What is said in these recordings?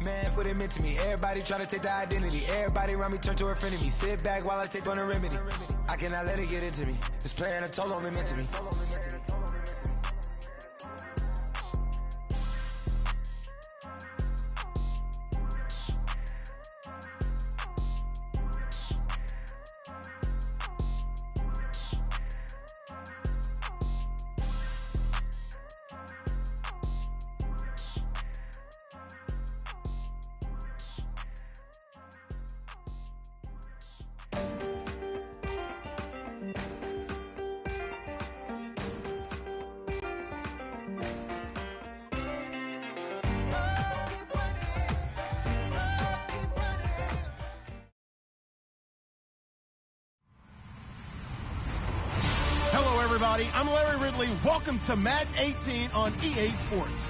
Man, put him into me. Everybody trying to take the identity. Everybody around me turn to a friend of me. Sit back while I take on the remedy. I cannot let it get into me. This playing a toll on me mentally. Everybody, I'm Larry Ridley. Welcome to Madden 18 on EA Sports.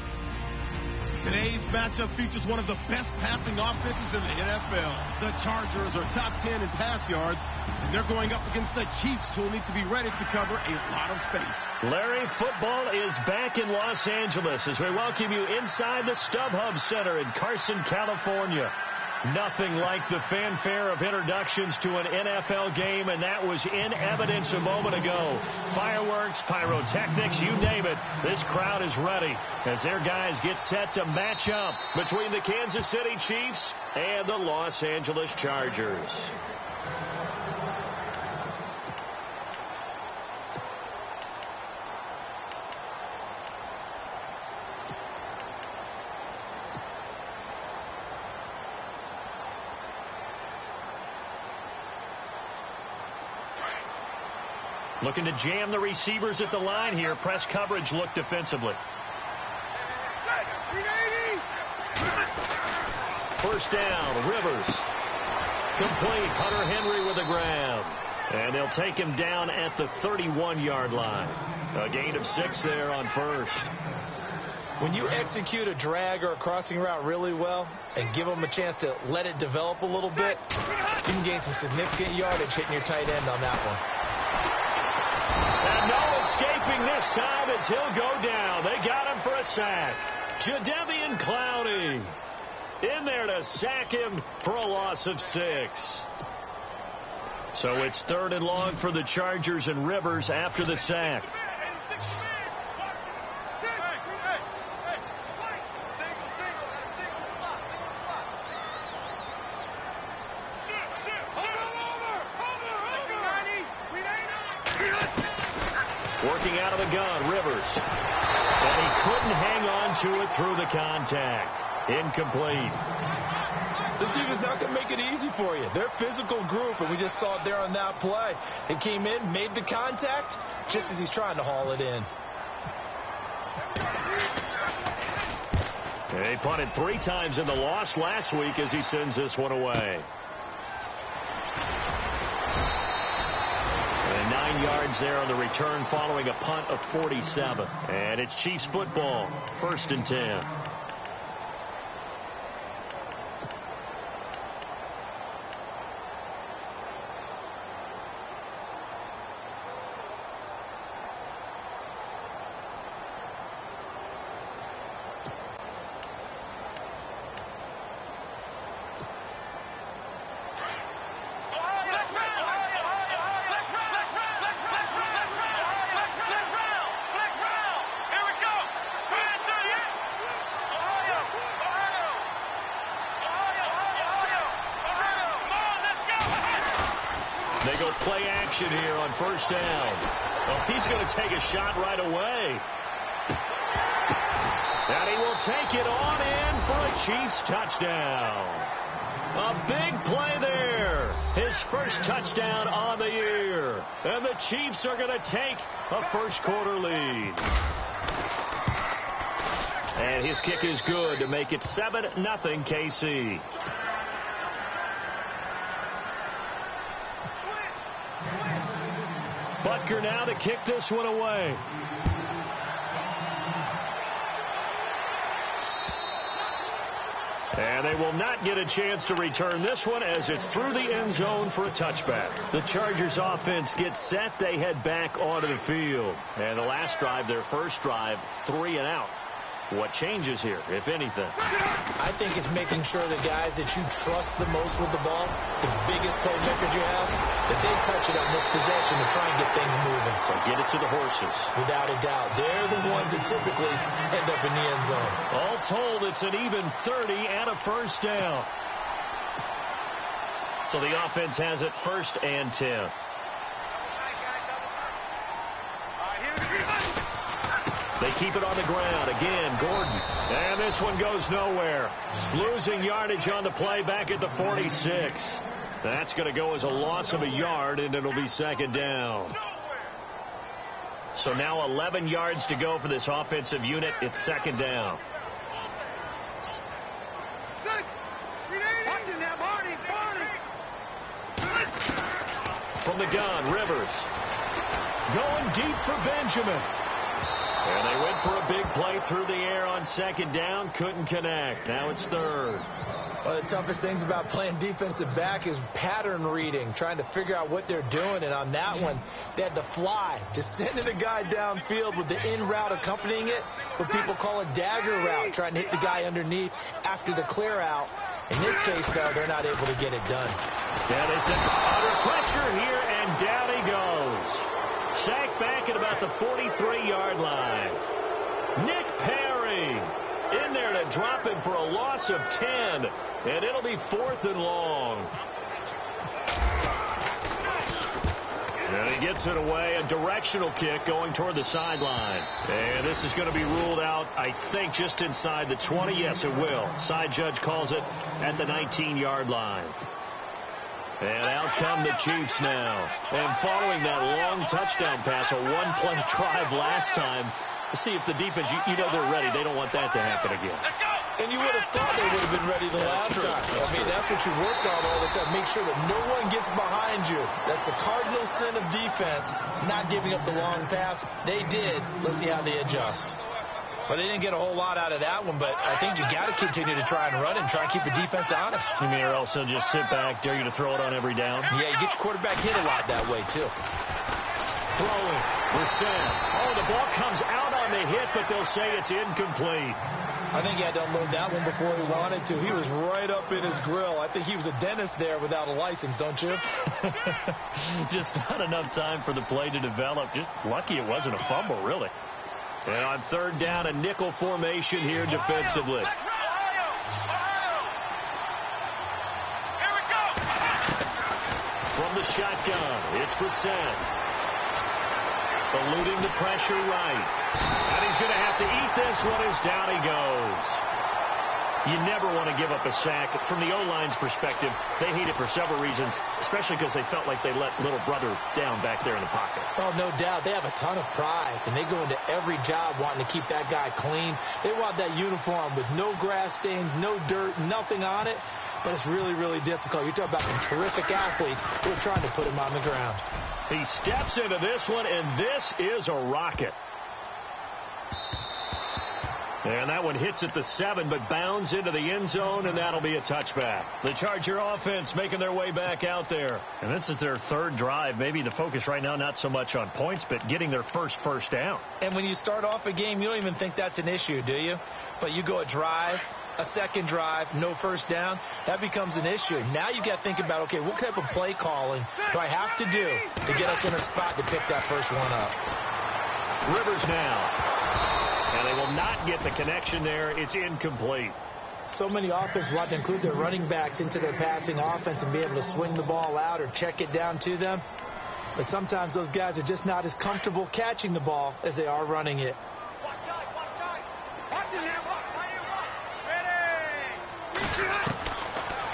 Today's matchup features one of the best passing offenses in the NFL. The Chargers are top 10 in pass yards, and they're going up against the Chiefs, who will need to be ready to cover a lot of space. Larry, football is back in Los Angeles as we welcome you inside the StubHub Center in Carson, California. Nothing like the fanfare of introductions to an NFL game, and that was in evidence a moment ago. Fireworks, pyrotechnics, you name it. This crowd is ready as their guys get set to match up between the Kansas City Chiefs and the Los Angeles Chargers. Looking to jam the receivers at the line here. Press coverage look defensively. First down, Rivers. Complete. Hunter Henry with a grab. And they'll take him down at the 31-yard line. A gain of 6 there on first. When you execute a drag or a crossing route really well and give them a chance to let it develop a little bit, you can gain some significant yardage hitting your tight end on that one. And no escaping this time as he'll go down. They got him for a sack. Jadeveon Clowney in there to sack him for a loss of 6. So it's 3rd and long for the Chargers, and Rivers after the sack. Working out of the gun, Rivers. And he couldn't hang on to it through the contact. Incomplete. This defense not going to make it easy for you. They're a physical group, and we just saw it there on that play. He came in, made the contact, just as he's trying to haul it in. He punted 3 times in the loss last week as he sends this one away. 9 yards there on the return following a punt of 47. And it's Chiefs football, 1st and 10. They go play action here on 1st down. Oh, he's going to take a shot right away. And he will take it on in for a Chiefs touchdown. A big play there. His first touchdown on the year. And the Chiefs are going to take a first-quarter lead. And his kick is good to make it 7-0 KC. Butker now to kick this one away. And they will not get a chance to return this one as it's through the end zone for a touchback. The Chargers offense gets set. They head back onto the field. And the last drive, their first drive, 3 and out. What changes here, if anything? I think it's making sure the guys that you trust the most with the ball, the biggest playmakers you have, that they touch it on this possession to try and get things moving. So get it to the horses. Without a doubt. They're the ones that typically end up in the end zone. All told, it's an even 30 and a first down. So the offense has it 1st and 10. They keep it on the ground. Again, Gordon. And this one goes nowhere. Losing yardage on the play back at the 46. That's going to go as a loss of a yard, and it'll be 2nd down. So now 11 yards to go for this offensive unit. It's 2nd down. From the gun, Rivers. Going deep for Benjamin. And they went for a big play through the air on 2nd down. Couldn't connect. Now it's 3rd. One of the toughest things about playing defensive back is pattern reading, trying to figure out what they're doing. And on that one, they had the fly, just sending a guy downfield with the in route accompanying it, what people call a dagger route, trying to hit the guy underneath after the clear out. In this case, though, they're not able to get it done. Yeah, they said under pressure here, and down he goes. Sacked back at about the 43-yard line. Nick Perry in there to drop him for a loss of 10. And it'll be 4th and long. And he gets it away. A directional kick going toward the sideline. And this is going to be ruled out, I think, just inside the 20. Yes, it will. Side judge calls it at the 19-yard line. And out come the Chiefs now. And following that long touchdown pass, a one-play drive last time, to see if the defense, you know they're ready. They don't want that to happen again. And you would have thought they would have been ready the last time. I mean, that's what you work on all the time. Make sure that no one gets behind you. That's the cardinal sin of defense, not giving up the long pass. They did. Let's see how they adjust. Well, they didn't get a whole lot out of that one, but I think you got to continue to try and run and try and keep the defense honest. You mean or else they'll just sit back, dare you to throw it on every down? Yeah, you get your quarterback hit a lot that way, too. Throwing. Brissett. Oh, the ball comes out on the hit, but they'll say it's incomplete. I think he had to unload that one before he wanted to. He was right up in his grill. I think he was a dentist there without a license, don't you? Just not enough time for the play to develop. Just lucky it wasn't a fumble, really. And on 3rd down, a nickel formation here defensively. From the shotgun, it's Brissett. Eluding the pressure right. And he's going to have to eat this one as down he goes. You never want to give up a sack. From the O-line's perspective, they hate it for several reasons, especially because they felt like they let little brother down back there in the pocket. Oh, no doubt. They have a ton of pride, and they go into every job wanting to keep that guy clean. They want that uniform with no grass stains, no dirt, nothing on it, but it's really, really difficult. You're talking about some terrific athletes who are trying to put him on the ground. He steps into this one, and this is a rocket. And that one hits at the 7, but bounds into the end zone, and that'll be a touchback. The Charger offense making their way back out there. And this is their 3rd drive. Maybe the focus right now not so much on points, but getting their first down. And when you start off a game, you don't even think that's an issue, do you? But you go a drive, a 2nd drive, no first down, that becomes an issue. Now you got to think about, okay, what type of play calling do I have to do to get us in a spot to pick that first one up? Rivers now. And they will not get the connection there. It's incomplete. So many offenses want to include their running backs into their passing offense and be able to swing the ball out or check it down to them. But sometimes those guys are just not as comfortable catching the ball as they are running it.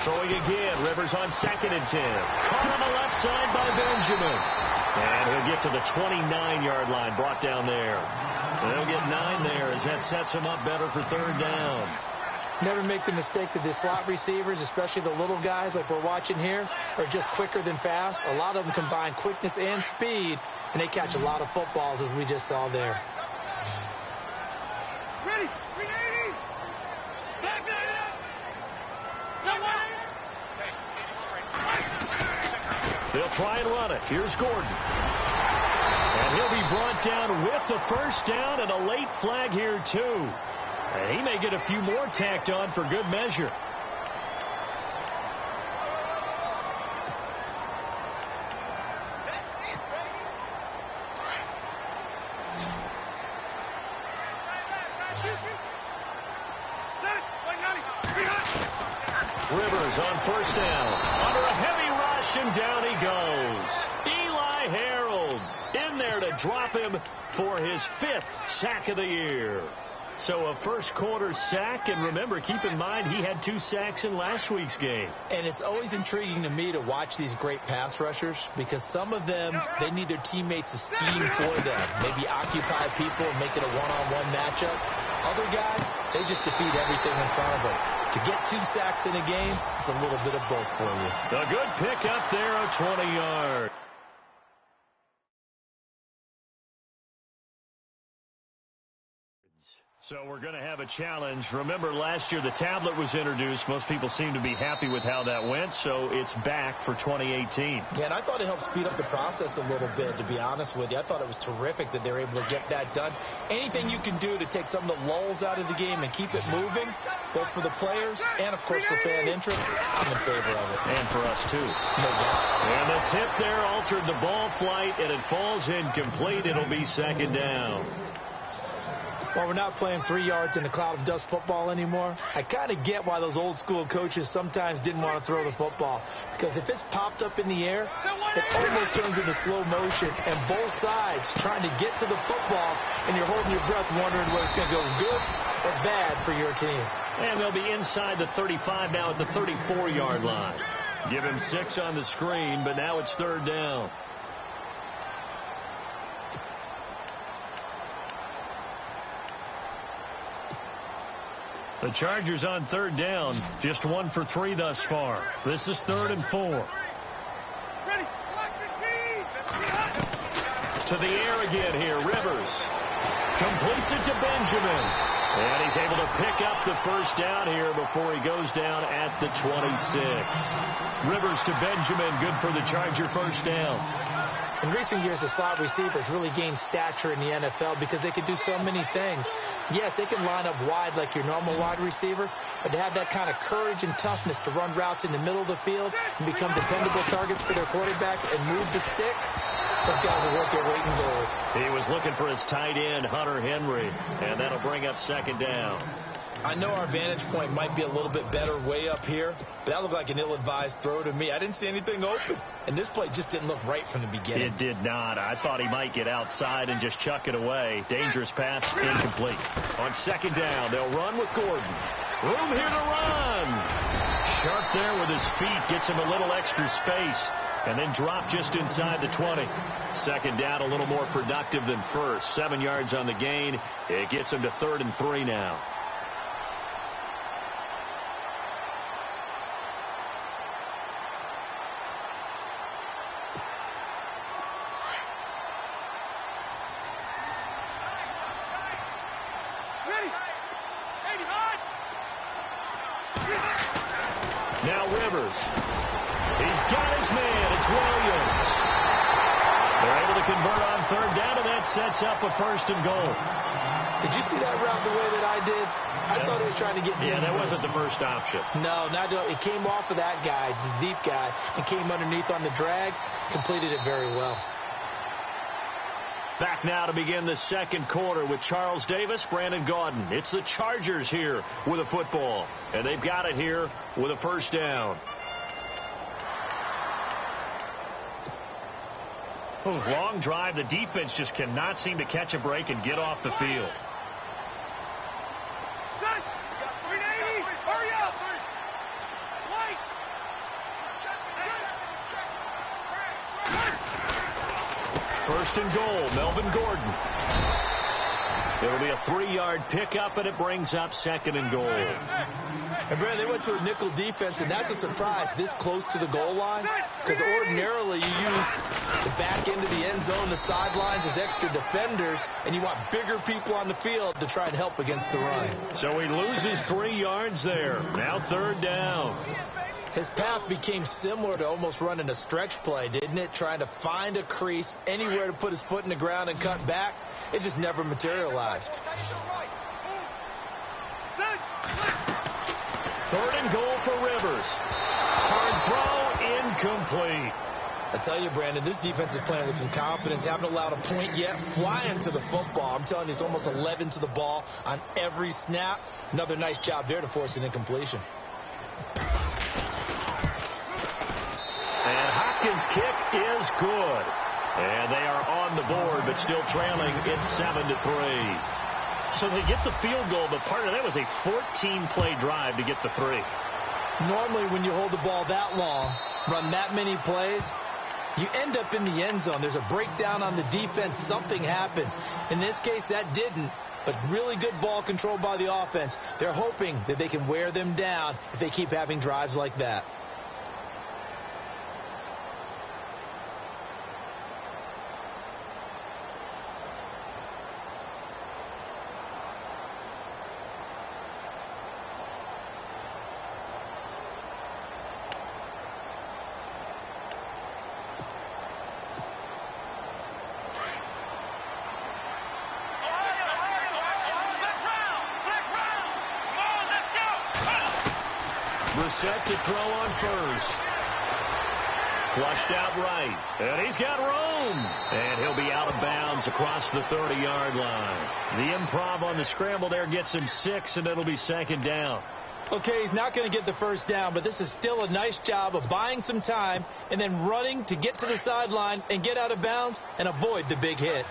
Throwing again. Rivers on 2nd and 10. Caught on the left side by Benjamin. And he'll get to the 29-yard line, brought down there. They'll get 9 there as that sets him up better for 3rd down. Never make the mistake that the slot receivers, especially the little guys like we're watching here, are just quicker than fast. A lot of them combine quickness and speed, and they catch a lot of footballs, as we just saw there. Ready. They'll try and run it. Here's Gordon. And he'll be brought down with the first down and a late flag here, too. And he may get a few more tacked on for good measure. Rivers on first down. Under a heavy rush, and down he goes. Eli Harold in there to drop him for his 5th sack of the year. So a first-quarter sack, and remember, keep in mind, he had 2 sacks in last week's game. And it's always intriguing to me to watch these great pass rushers because some of them, they need their teammates to scheme for them, maybe occupy people and make it a one-on-one matchup. Other guys, they just defeat everything in front of them. To get 2 sacks in a game, it's a little bit of both for you. A good pick up there, a 20-yard. So we're going to have a challenge. Remember, last year the tablet was introduced. Most people seem to be happy with how that went, so it's back for 2018. Yeah, and I thought it helped speed up the process a little bit, to be honest with you. I thought it was terrific that they were able to get that done. Anything you can do to take some of the lulls out of the game and keep it moving, both for the players and, of course, for fan interest, I'm in favor of it. And for us, too. No doubt. And the tip there altered the ball flight, and it falls incomplete. It'll be 2nd down. Well, we're not playing 3 yards in a cloud of dust football anymore. I kind of get why those old school coaches sometimes didn't want to throw the football. Because if it's popped up in the air, it almost turns into slow motion. And both sides trying to get to the football, and you're holding your breath wondering whether it's going to go good or bad for your team. And they'll be inside the 35 now at the 34-yard line. Give him 6 on the screen, but now it's 3rd down. The Chargers on 3rd down, just 1 for 3 thus far. This is 3rd and 4. To the air again here, Rivers. Completes it to Benjamin. And he's able to pick up the first down here before he goes down at the 26. Rivers to Benjamin, good for the Charger first down. In recent years, the slot receivers really gained stature in the NFL because they can do so many things. Yes, they can line up wide like your normal wide receiver, but to have that kind of courage and toughness to run routes in the middle of the field and become dependable targets for their quarterbacks and move the sticks, those guys are worth their weight in gold. He was looking for his tight end, Hunter Henry, and that'll bring up 2nd down. I know our vantage point might be a little bit better way up here, but that looked like an ill-advised throw to me. I didn't see anything open, and this play just didn't look right from the beginning. It did not. I thought he might get outside and just chuck it away. Dangerous pass, incomplete. On 2nd down, they'll run with Gordon. Room here to run. Sharp there with his feet, gets him a little extra space, and then drop just inside the 20. 2nd down, a little more productive than first. 7 yards on the gain. It gets him to 3rd and 3 now. Now Rivers. He's got his man. It's Williams. They're able to convert on 3rd down, and that sets up a 1st and goal. Did you see that route the way that I did? I thought he was trying to get deep. Yeah, that wasn't the first option. No, not at all. It came off of that guy, the deep guy, and came underneath on the drag. Completed it very well. Back now to begin the 2nd quarter with Charles Davis, Brandon Gaudin. It's the Chargers here with a football, and they've got it here with a 1st down. Long drive. The defense just cannot seem to catch a break and get off the field. First and goal, Melvin Gordon. It'll be a 3-yard pickup, and it brings up 2nd and goal. And, Brad, they went to a nickel defense, and that's a surprise this close to the goal line, because ordinarily you use the back end of the end zone, the sidelines as extra defenders, and you want bigger people on the field to try and help against the run. So he loses 3 yards there. Now 3rd down. His path became similar to almost running a stretch play, didn't it? Trying to find a crease, anywhere to put his foot in the ground and cut back. It just never materialized. Third and goal for Rivers. Hard throw, incomplete. I tell you, Brandon, this defense is playing with some confidence. Haven't allowed a point yet. Flying to the football. I'm telling you, it's almost 11 to the ball on every snap. Another nice job there to force an incompletion. And Hopkins' kick is good. And they are on the board, but still trailing. It's 7-3. So they get the field goal, but part of that was a 14-play drive to get the 3. Normally, when you hold the ball that long, run that many plays, you end up in the end zone. There's a breakdown on the defense. Something happens. In this case, that didn't, but really good ball control by the offense. They're hoping that they can wear them down if they keep having drives like that. Set to throw on first. Flushed out right. And he's got room. And he'll be out of bounds across the 30-yard line. The improv on the scramble there gets him 6, and it'll be second down. Okay, he's not going to get the first down, but this is still a nice job of buying some time and then running to get to the sideline and get out of bounds and avoid the big hit.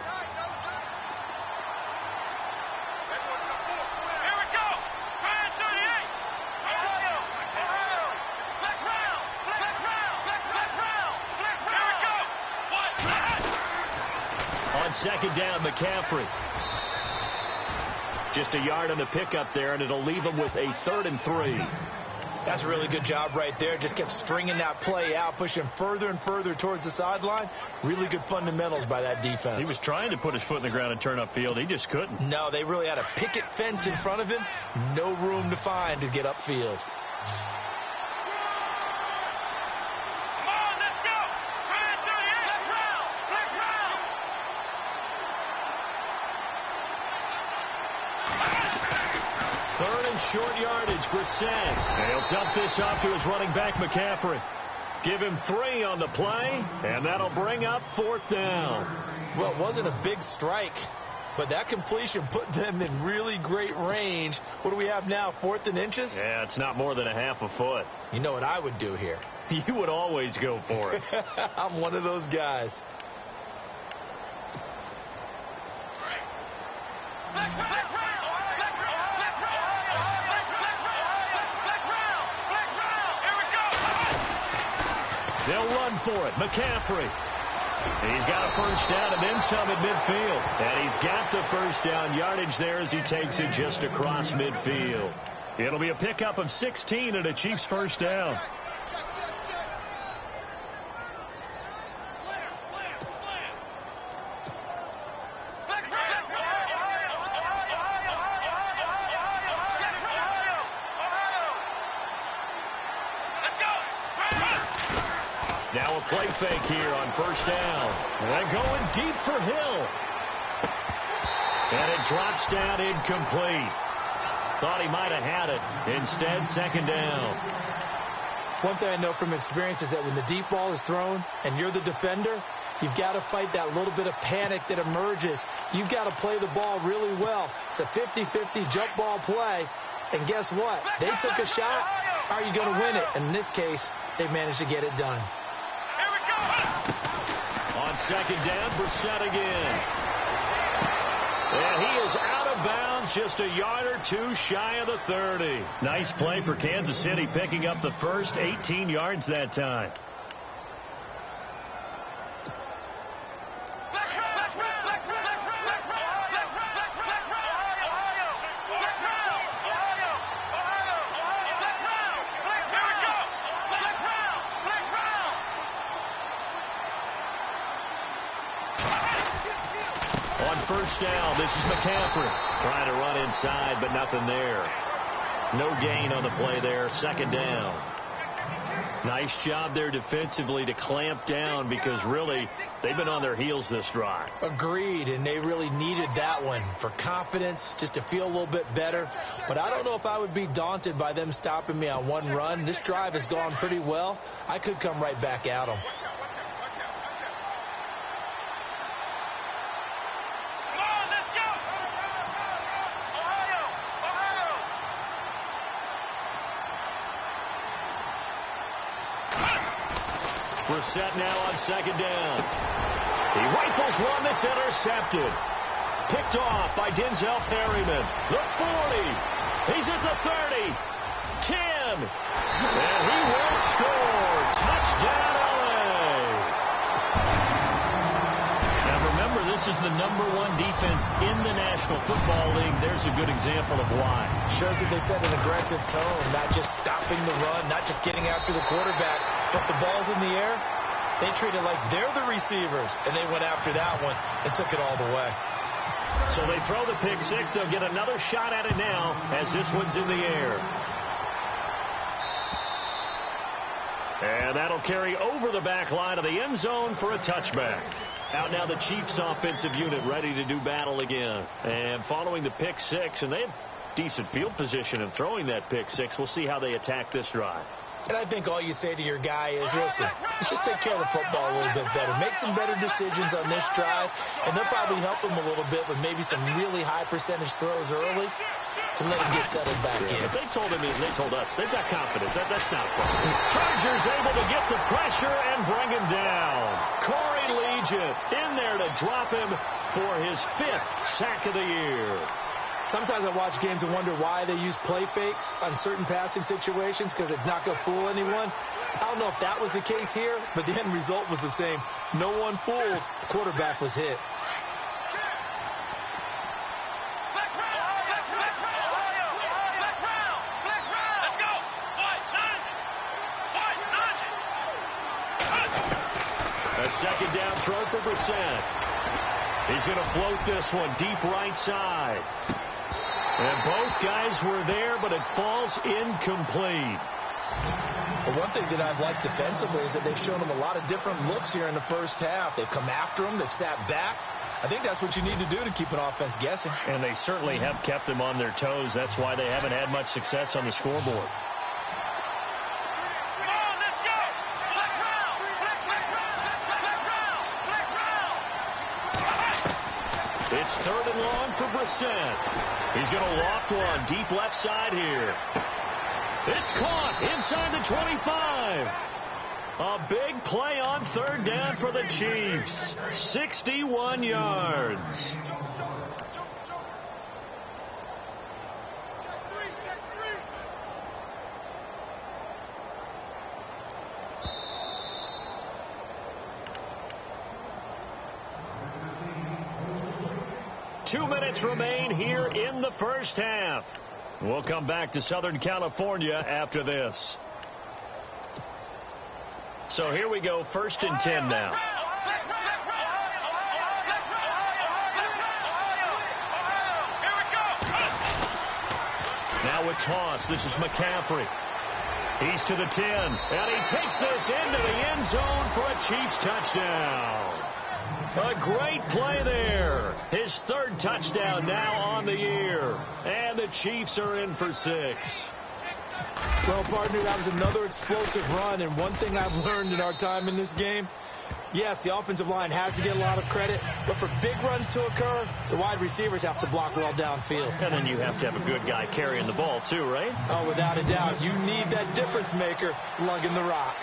Second down, McCaffrey. Just a yard on the pickup there, and it'll leave him with a 3rd and 3. That's a really good job right there. Just kept stringing that play out, pushing further and further towards the sideline. Really good fundamentals by that defense. He was trying to put his foot in the ground and turn upfield. He just couldn't. No, they really had a picket fence in front of him. No room to find to get upfield. Short yardage, Brissett. He'll dump this off to his running back, McCaffrey. Give him 3 on the play, and that'll bring up 4th down. Well, it wasn't a big strike, but that completion put them in really great range. What do we have now, 4th and inches? Yeah, it's not more than a half a foot. You know what I would do here? You would always go for it. I'm one of those guys. They'll run for it. McCaffrey. He's got a first down and then some at midfield. And he's got the first down yardage there as he takes it just across midfield. It'll be a pickup of 16 and a Chiefs first down. Now a play fake here on first down. They're going deep for Hill. And it drops down incomplete. Thought he might have had it. Instead, second down. One thing I know from experience is that when the deep ball is thrown and you're the defender, you've got to fight that little bit of panic that emerges. You've got to play the ball really well. It's a 50-50 jump ball play. And guess what? They took a shot. How are you going to win it? And in this case, they managed to get it done. On second down, Brissett again. And he is out of bounds, just a yard or two shy of the 30. Nice play for Kansas City, picking up the first 18 yards that time. First down, this is McCaffrey. Trying to run inside, but nothing there. No gain on the play there. Second down. Nice job there defensively to clamp down because really they've been on their heels this drive. Agreed, and they really needed that one for confidence, just to feel a little bit better. But I don't know if I would be daunted by them stopping me on one run. This drive has gone pretty well. I could come right back at them. Brissett now on second down. He rifles one that's intercepted. Picked off by Denzel Perryman. The 40. He's at the 30. 10. And he will score. Touchdown, LA. Now remember, this is the #1 defense in the National Football League. There's a good example of why. Shows that they set an aggressive tone, not just stopping the run, not just getting after the quarterback, but the ball's in the air. They treat it like they're the receivers, and they went after that one and took it all the way. So they throw the pick six. They'll get another shot at it now as this one's in the air. And that'll carry over the back line of the end zone for a touchback. Out now the Chiefs offensive unit ready to do battle again. And following the pick six, and they have decent field position in throwing that pick six. We'll see how they attack this drive. And I think all you say to your guy is, listen, let's just take care of the football a little bit better. Make some better decisions on this drive, and they'll probably help him a little bit with maybe some really high percentage throws early to let him get settled back in. But they told us they've got confidence. That's not a problem. Chargers able to get the pressure and bring him down. Corey Legion in there to drop him for his 5th sack of the year. Sometimes I watch games and wonder why they use play fakes on certain passing situations because it's not going to fool anyone. I don't know if that was the case here, but the end result was the same. No one fooled. The quarterback was hit. A second down throw for Brissett. He's going to float this one deep right side. And both guys were there, but it falls incomplete. Well, one thing that I've liked defensively is that they've shown them a lot of different looks here in the first half. They've come after them. They've sat back. I think that's what you need to do to keep an offense guessing. And they certainly have kept them on their toes. That's why they haven't had much success on the scoreboard. It's 3rd and long for Brissett. He's going to loft one deep left side here. It's caught inside the 25. A big play on 3rd down for the Chiefs. 61 yards. Two minutes remain here in the first half. We'll come back to Southern California after this. So here we go, 1st and 10 now. Now a toss. This is McCaffrey. He's to the 10, and he takes this into the end zone for a Chiefs touchdown. A great play there. His 3rd touchdown now on the year. And the Chiefs are in for 6. Well, partner, that was another explosive run. And one thing I've learned in our time in this game, yes, the offensive line has to get a lot of credit. But for big runs to occur, the wide receivers have to block well downfield. And then you have to have a good guy carrying the ball too, right? Oh, without a doubt. You need that difference maker lugging the rock.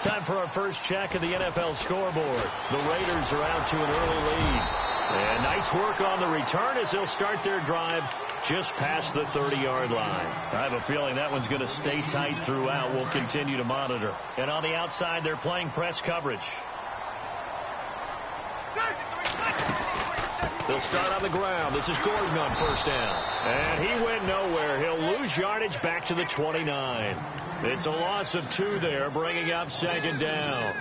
Time for our first check of the NFL scoreboard. The Raiders are out to an early lead. And nice work on the return as they'll start their drive just past the 30-yard line. I have a feeling that one's going to stay tight throughout. We'll continue to monitor. And on the outside, they're playing press coverage. They'll start on the ground. This is Gordon on 1st down. And he went nowhere. He'll lose yardage back to the 29. It's a loss of 2 there, bringing up 2nd down.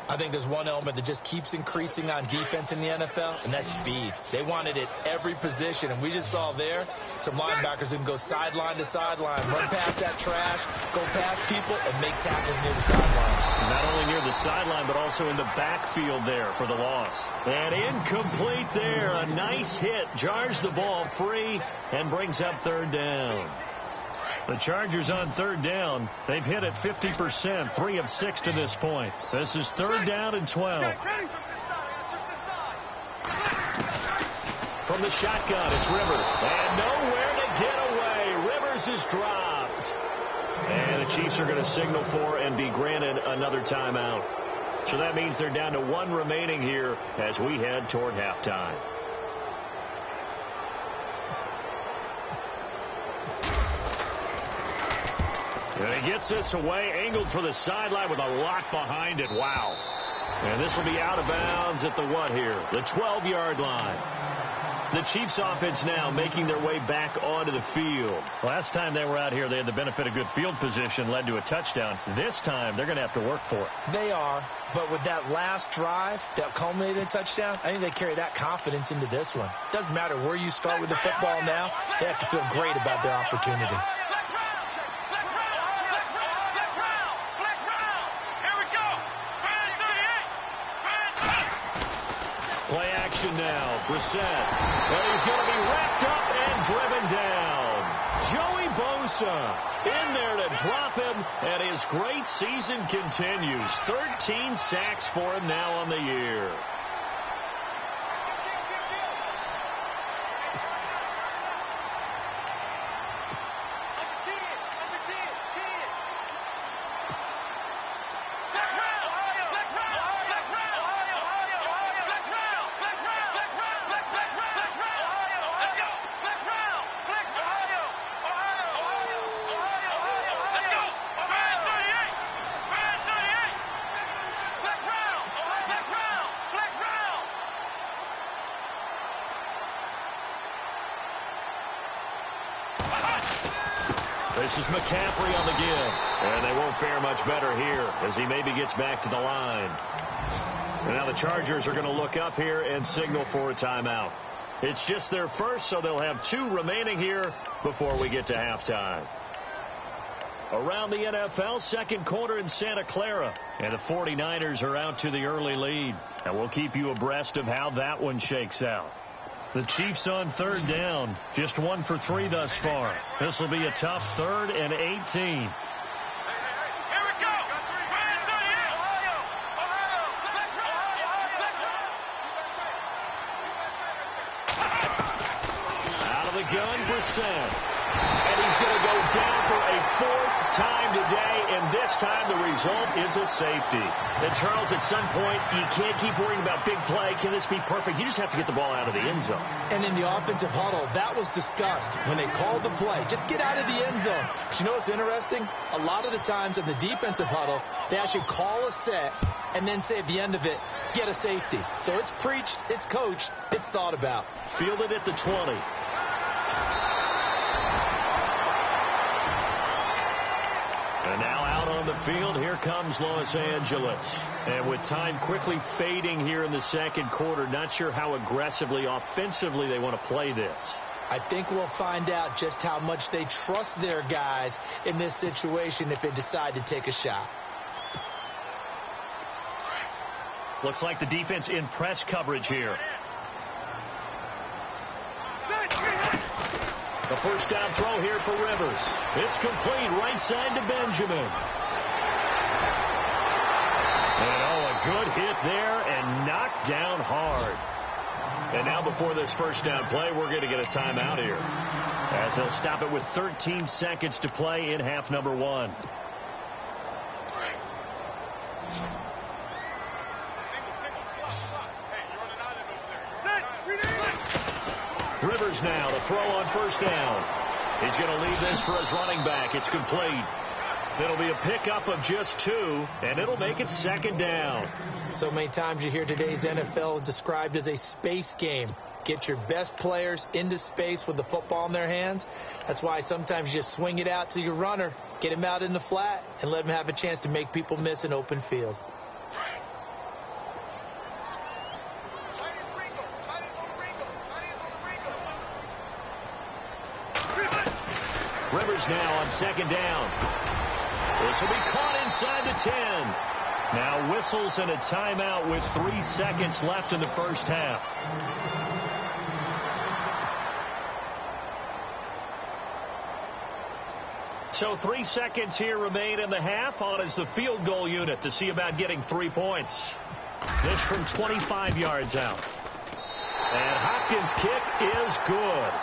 I think there's one element that just keeps increasing on defense in the NFL, and that's speed. They want it at every position, and we just saw there some linebackers who can go sideline to sideline, run past that trash, go past people, and make tackles near the sidelines. Not only near the sideline, but also in the backfield there for the loss. And incomplete there. A nice hit. Jars the ball free and brings up third down. The Chargers on third down. They've hit it 50%, 3 of 6 to this point. This is third down and 12. From the shotgun, it's Rivers. And nowhere to get away. Rivers is dropped. And the Chiefs are going to signal for and be granted another timeout. So that means they're down to 1 remaining here as we head toward halftime. And he gets this away, angled for the sideline with a lot behind it. Wow. And this will be out of bounds at the what here? The 12-yard line. The Chiefs offense now making their way back onto the field. Last time they were out here, they had the benefit of good field position, led to a touchdown. This time, they're going to have to work for it. They are, but with that last drive that culminated in a touchdown, I think they carry that confidence into this one. Doesn't matter where you start with the football now, they have to feel great about their opportunity. Play action now. Brissett. And he's going to be wrapped up and driven down. Joey Bosa in there to drop him, and his great season continues. 13 sacks for him now on the year. This is McCaffrey on the give. And they won't fare much better here as he maybe gets back to the line. And now the Chargers are going to look up here and signal for a timeout. It's just their first, so they'll have 2 remaining here before we get to halftime. Around the NFL, second quarter in Santa Clara. And the 49ers are out to the early lead. And we'll keep you abreast of how that one shakes out. The Chiefs on third down. Just 1 for 3 thus far. This will be a tough 3rd and 18. Out of the gun, Brissett. And he's going to go down for a 4th time today, and this time the result is a safety. And Charles, at some point, you can't keep worrying about big play. Can this be perfect? You just have to get the ball out of the end zone. And in the offensive huddle, that was discussed when they called the play. Just get out of the end zone. But you know what's interesting? A lot of the times in the defensive huddle, they actually call a set and then say at the end of it, get a safety. So it's preached, it's coached, it's thought about. Fielded at the 20. And now out on the field, here comes Los Angeles. And with time quickly fading here in the second quarter, not sure how aggressively, offensively they want to play this. I think we'll find out just how much they trust their guys in this situation if they decide to take a shot. Looks like the defense in press coverage here. The first down throw here for Rivers. It's complete right side to Benjamin. And a good hit there and knocked down hard. And now before this first down play, we're going to get a timeout here, as they'll stop it with 13 seconds to play in half number 1. Rivers now to throw on first down. He's going to leave this for his running back. It's complete. It'll be a pickup of just 2, and it'll make it second down. So many times you hear today's NFL described as a space game. Get your best players into space with the football in their hands. That's why sometimes you just swing it out to your runner, get him out in the flat, and let him have a chance to make people miss an open field. now on second down. This will be caught inside the 10. Now whistles and a timeout with 3 seconds left in the first half. So 3 seconds here remain in the half. On is the field goal unit to see about getting 3 points. This from 25 yards out. And Hopkins' kick is good.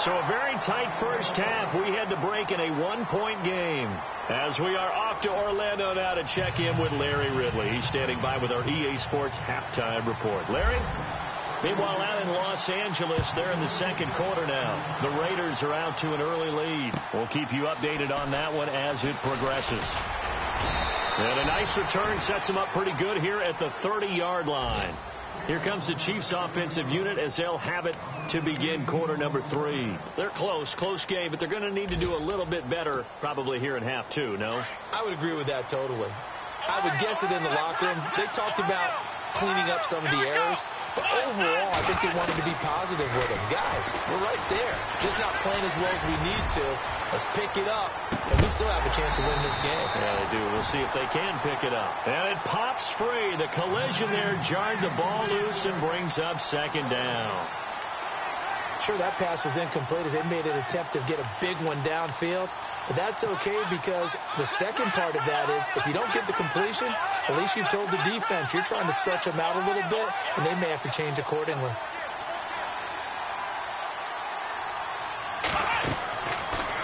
So a very tight first half. We had to break in a 1-point game. As we are off to Orlando now to check in with Larry Ridley. He's standing by with our EA Sports halftime report. Larry? Meanwhile, out in Los Angeles, they're in the second quarter now. The Raiders are out to an early lead. We'll keep you updated on that one as it progresses. And a nice return sets them up pretty good here at the 30-yard line. Here comes the Chiefs offensive unit as they'll have it to begin quarter number 3. They're close game, but they're going to need to do a little bit better probably here in half 2, no? I would agree with that totally. I would guess it in the locker room. They talked about cleaning up some of the errors, but overall, I think they wanted to be positive with them. Guys, we're right there. Just not playing as well as we need to. Let's pick it up, and we still have a chance to win this game. Yeah, they do. We'll see if they can pick it up. And it pops free. The collision there jarred the ball loose and brings up second down. Sure, that pass was incomplete as they made an attempt to get a big one downfield. But that's okay because the second part of that is if you don't get the completion, at least you've told the defense you're trying to stretch them out a little bit, and they may have to change accordingly.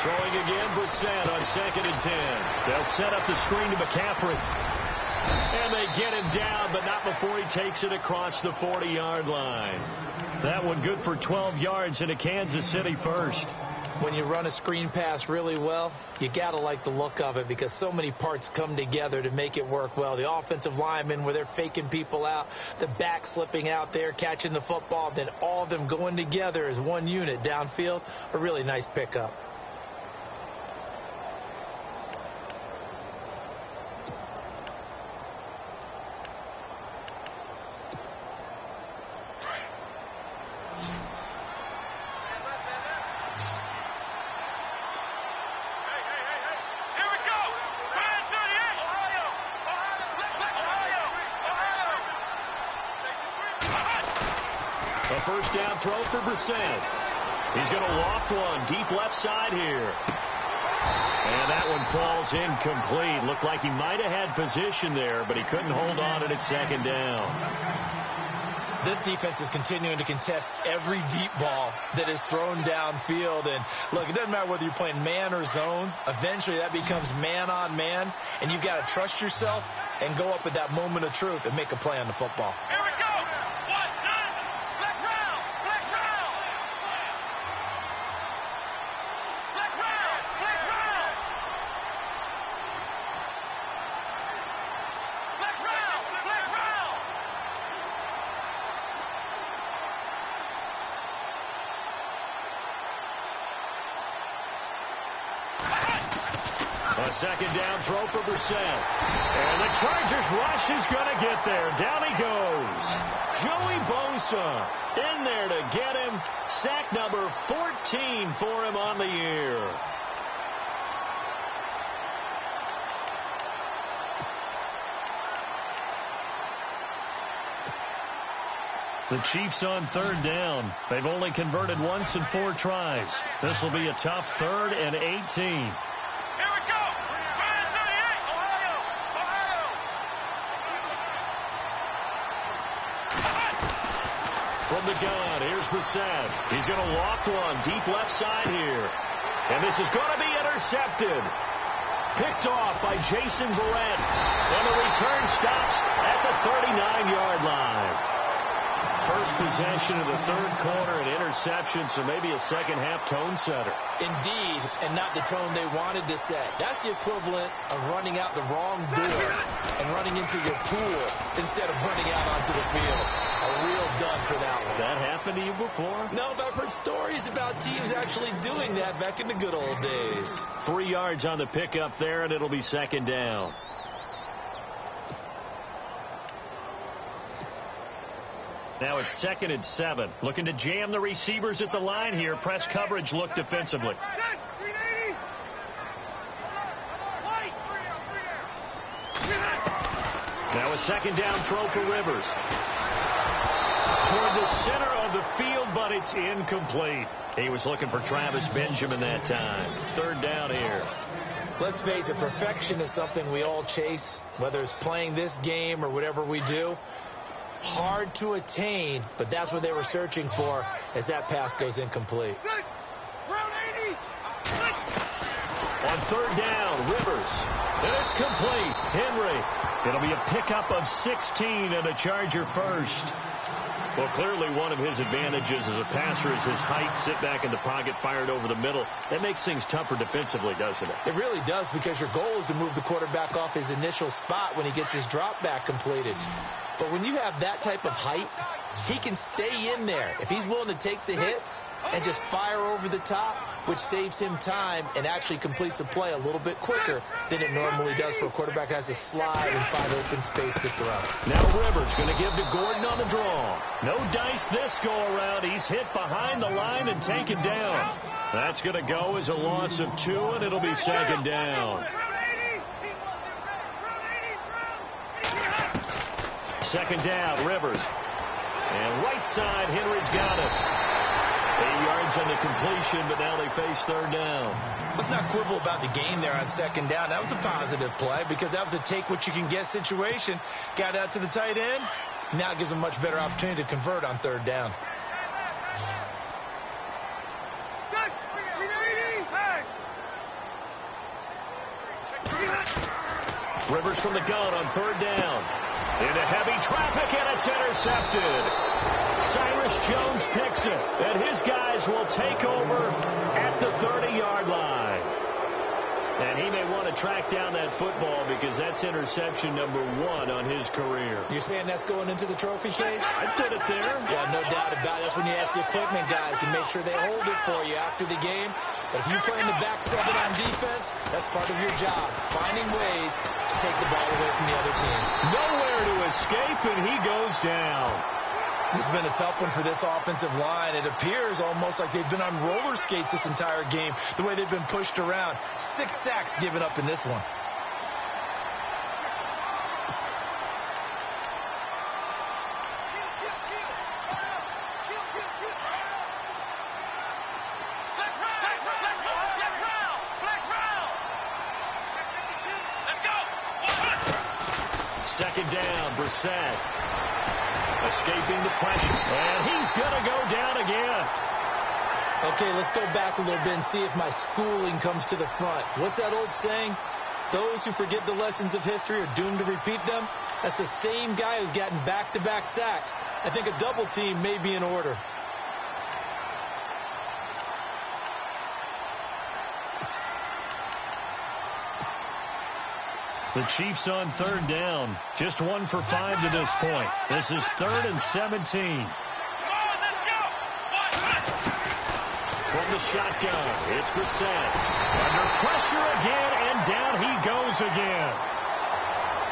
Throwing again, Brissett on 2nd and 10. They'll set up the screen to McCaffrey. And they get him down, but not before he takes it across the 40-yard line. That one good for 12 yards into Kansas City first. When you run a screen pass really well, you got to like the look of it because so many parts come together to make it work well. The offensive linemen where they're faking people out, the back slipping out there, catching the football, then all of them going together as one unit downfield, a really nice pickup. First down throw for Brissett. He's going to loft one deep left side here. And that one falls incomplete. Looked like he might have had position there, but he couldn't hold on at second down. This defense is continuing to contest every deep ball that is thrown downfield. And, look, it doesn't matter whether you're playing man or zone. Eventually that becomes man on man, and you've got to trust yourself and go up at that moment of truth and make a play on the football. Here we go. A second down throw for Brissett. And the Chargers rush is going to get there. Down he goes. Joey Bosa in there to get him. Sack number 14 for him on the year. The Chiefs on third down. They've only converted once in 4 tries. This will be a tough 3rd and 18. From the gun, here's Brissett. He's going to loft one deep left side here. And this is going to be intercepted. Picked off by Jason Verrett. And the return stops at the 39-yard line. First possession of the 3rd quarter, an interception, so maybe a second-half tone setter. Indeed, and not the tone they wanted to set. That's the equivalent of running out the wrong door and running into your pool instead of running out onto the field. A real dud for that one. Has that happened to you before? No, but I've heard stories about teams actually doing that back in the good old days. 3 yards on the pickup there, and it'll be second down. Now it's 2nd and 7. Looking to jam the receivers at the line here. Press coverage look defensively. Now a second down throw for Rivers. Toward the center of the field, but it's incomplete. He was looking for Travis Benjamin that time. Third down here. Let's face it, perfection is something we all chase, whether it's playing this game or whatever we do. Hard to attain, but that's what they were searching for as that pass goes incomplete. On third down, Rivers. And it's complete. Henry. It'll be a pickup of 16 and a Charger first. Well, clearly one of his advantages as a passer is his height. Sit back in the pocket, fired over the middle. That makes things tougher defensively, doesn't it? It really does, because your goal is to move the quarterback off his initial spot when he gets his drop back completed. But when you have that type of height, he can stay in there. If he's willing to take the hits and just fire over the top, which saves him time and actually completes a play a little bit quicker than it normally does for a quarterback who has to slide and find open space to throw. Now Rivers going to give to Gordon on the draw. No dice this go around. He's hit behind the line and taken down. That's going to go as a loss of 2, and it'll be second down. Second down, Rivers. And right side, Henry's got it. 8 yards on the completion, but now they face third down. Let's not quibble about the gain there on second down. That was a positive play, because that was a take-what-you-can-get situation. Got out to the tight end. Now it gives them a much better opportunity to convert on third down. Rivers from the gun on third down. Into heavy traffic, and it's intercepted. Cyrus Jones picks it, and his guys will take over at the 30-yard line. And he may want to track down that football, because that's interception number 1 on his career. You're saying that's going into the trophy case? I'd put it there. Yeah, no doubt about it. That's when you ask the equipment guys to make sure they hold it for you after the game. But if you play in the back 7 on defense, that's part of your job, finding ways to take the ball away from the other team. Nowhere to escape, and he goes down. This has been a tough one for this offensive line. It appears almost like they've been on roller skates this entire game, the way they've been pushed around. 6 sacks given up in this one. Second down, Brissett. Escaping the pressure. And he's going to go down again. Okay, let's go back a little bit and see if my schooling comes to the front. What's that old saying? Those who forget the lessons of history are doomed to repeat them. That's the same guy who's gotten back-to-back sacks. I think a double team may be in order. The Chiefs on third down. Just 1 for 5 to this point. This is 3rd and 17. From the shotgun, it's Brissett. Under pressure again, and down he goes again.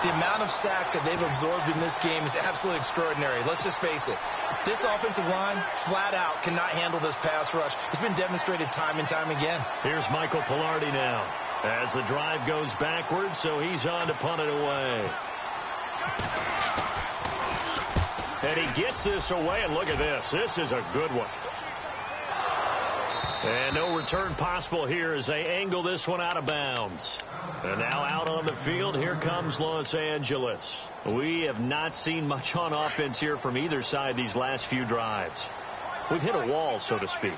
The amount of sacks that they've absorbed in this game is absolutely extraordinary. Let's just face it. This offensive line, flat out, cannot handle this pass rush. It's been demonstrated time and time again. Here's Michael Pilardi now, as the drive goes backwards, so he's on to punt it away. And he gets this away, and look at this. This is a good one. And no return possible here as they angle this one out of bounds. And now out on the field, here comes Los Angeles. We have not seen much on offense here from either side these last few drives. We've hit a wall, so to speak.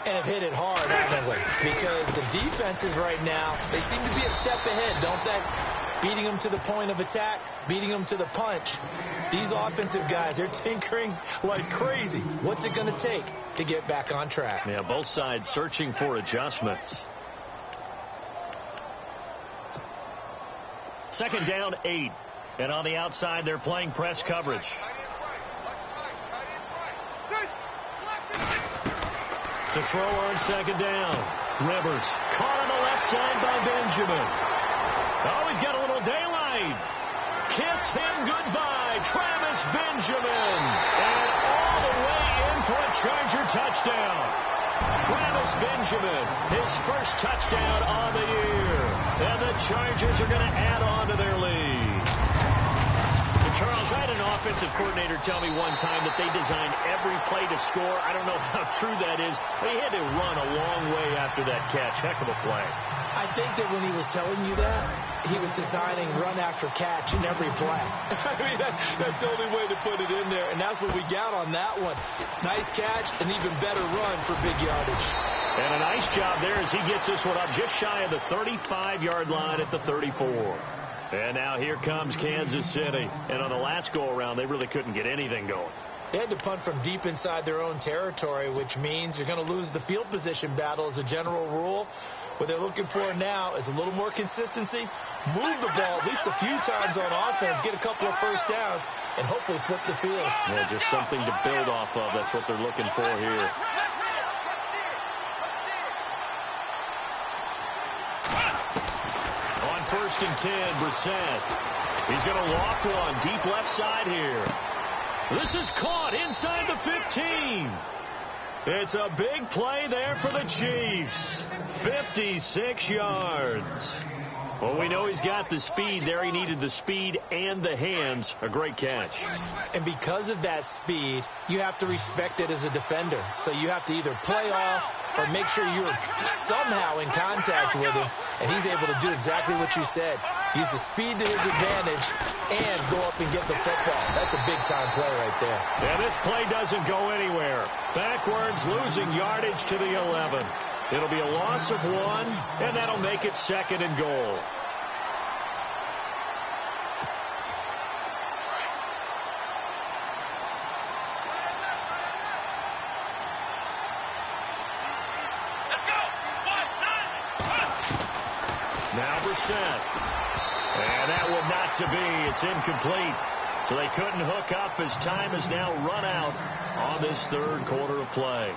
And have hit it hard, haven't we? Because the defenses right now, they seem to be a step ahead, don't they? Beating them to the point of attack, beating them to the punch. These offensive guys, they're tinkering like crazy. What's it going to take to get back on track? Yeah, both sides searching for adjustments. Second down, 8. And on the outside, they're playing press coverage. To throw on second down. Rivers caught on the left side by Benjamin. Oh, he's got a little daylight. Kiss him goodbye, Travis Benjamin. And all the way in for a Charger touchdown. Travis Benjamin, his first touchdown on the year. And the Chargers are going to add on to their lead. Charles, I had an offensive coordinator tell me one time that they designed every play to score. I don't know how true that is, but he had to run a long way after that catch. Heck of a play. I think that when he was telling you that, he was designing run after catch in every play. I mean, that's the only way to put it in there, and that's what we got on that one. Nice catch, an even better run for big yardage. And a nice job there as he gets this one up just shy of the 35-yard line at the 34. And now here comes Kansas City. And on the last go-around, they really couldn't get anything going. They had to punt from deep inside their own territory, which means you're going to lose the field position battle as a general rule. What they're looking for now is a little more consistency, move the ball at least a few times on offense, get a couple of first downs, and hopefully flip the field. Yeah, just something to build off of. That's what they're looking for here. On 1st and 10, Brissett. He's going to walk one deep left side here. This is caught inside the 15. It's a big play there for the Chiefs. 56 yards. Well, we know he's got the speed there. He needed the speed and the hands. A great catch. And because of that speed, you have to respect it as a defender. So you have to either play off or make sure you're somehow in contact with him. And he's able to do exactly what you said. Use the speed to his advantage and go up and get the football. That's a big-time play right there. And this play doesn't go anywhere. Backwards, losing yardage to the 11. It'll be a loss of 1, and that'll make it 2nd and goal. Now Brissett. And that one not to be. It's incomplete. So they couldn't hook up as time has now run out on this 3rd quarter of play.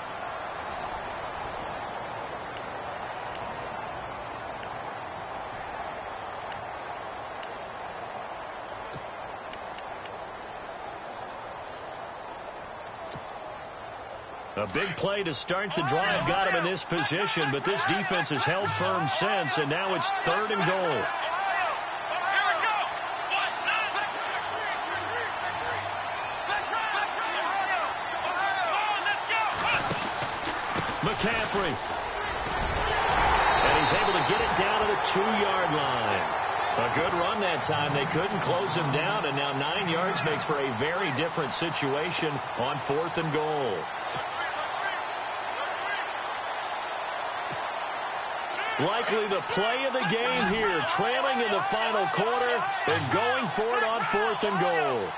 A big play to start the drive got him in this position, but this defense has held firm since, and now it's 3rd and goal. McCaffrey. And he's able to get it down to the 2-yard line. A good run that time. They couldn't close him down, and now 9 yards makes for a very different situation on 4th and goal. Likely the play of the game here, trailing in the final quarter and going for it on 4th and goal.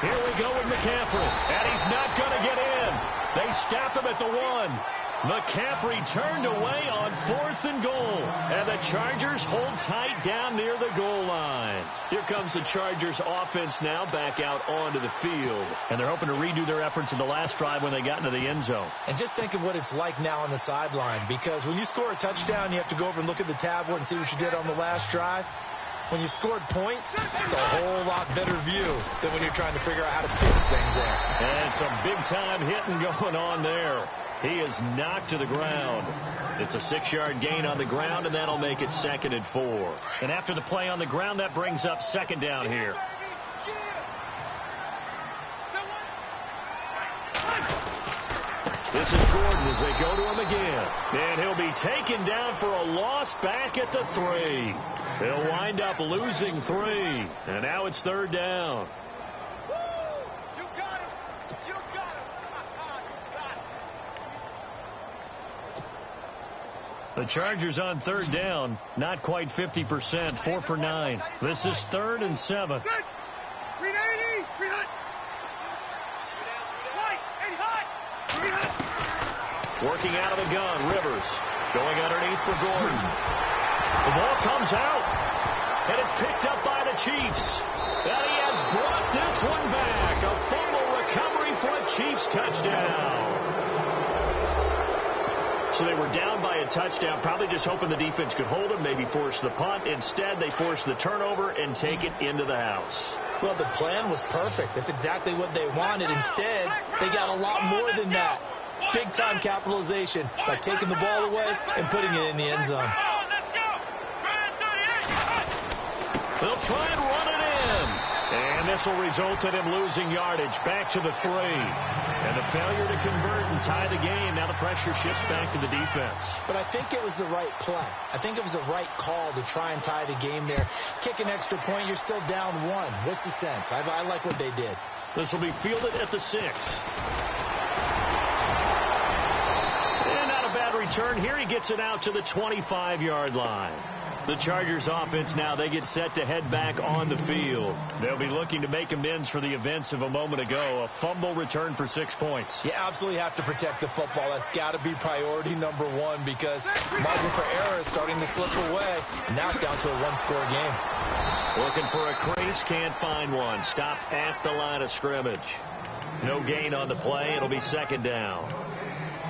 Here we go with McCaffrey, and he's not going to get in. They stop him at the 1. McCaffrey turned away on 4th and goal, and the Chargers hold tight down near the goal line. Here comes the Chargers offense now back out onto the field, and they're hoping to redo their efforts in the last drive when they got into the end zone. And just think of what it's like now on the sideline, because when you score a touchdown, you have to go over and look at the tablet and see what you did on the last drive. When you scored points, it's a whole lot better view than when you're trying to figure out how to fix things there. And some big-time hitting going on there. He is knocked to the ground. It's a 6-yard gain on the ground, and that'll make it 2nd and 4. And after the play on the ground, that brings up 2nd down here. This is Gordon as they go to him again. And he'll be taken down for a loss back at the 3. He'll wind up losing 3. And now it's 3rd down. The Chargers on 3rd down, not quite 50%, 4 for 9. This is 3rd and 7. Working out of the gun, Rivers going underneath for Gordon. The ball comes out, and it's picked up by the Chiefs. And he has brought this one back. A fumble recovery for a Chiefs touchdown. So they were down by a touchdown, probably just hoping the defense could hold them, maybe force the punt. Instead, they force the turnover and take it into the house. Well, the plan was perfect. That's exactly what they wanted. Instead, they got a lot more than that. big-time capitalization by taking the ball away and putting it in the end zone. They'll try and run it in. And this will result in him losing yardage back to the 3. And the failure to convert and tie the game. Now the pressure shifts back to the defense. But I think it was the right play. I think it was the right call to try and tie the game there. Kick an extra point, you're still down 1. What's the sense? I like what they did. This will be fielded at the 6. And not a bad return here. He gets it out to the 25-yard line. The Chargers offense now, they get set to head back on the field. They'll be looking to make amends for the events of a moment ago. A fumble return for 6 points. You absolutely have to protect the football. That's got to be priority number 1 because margin for error is starting to slip away. Now it's down to a 1-score game. Looking for a crease, can't find one. Stopped at the line of scrimmage. No gain on the play. It'll be 2nd down.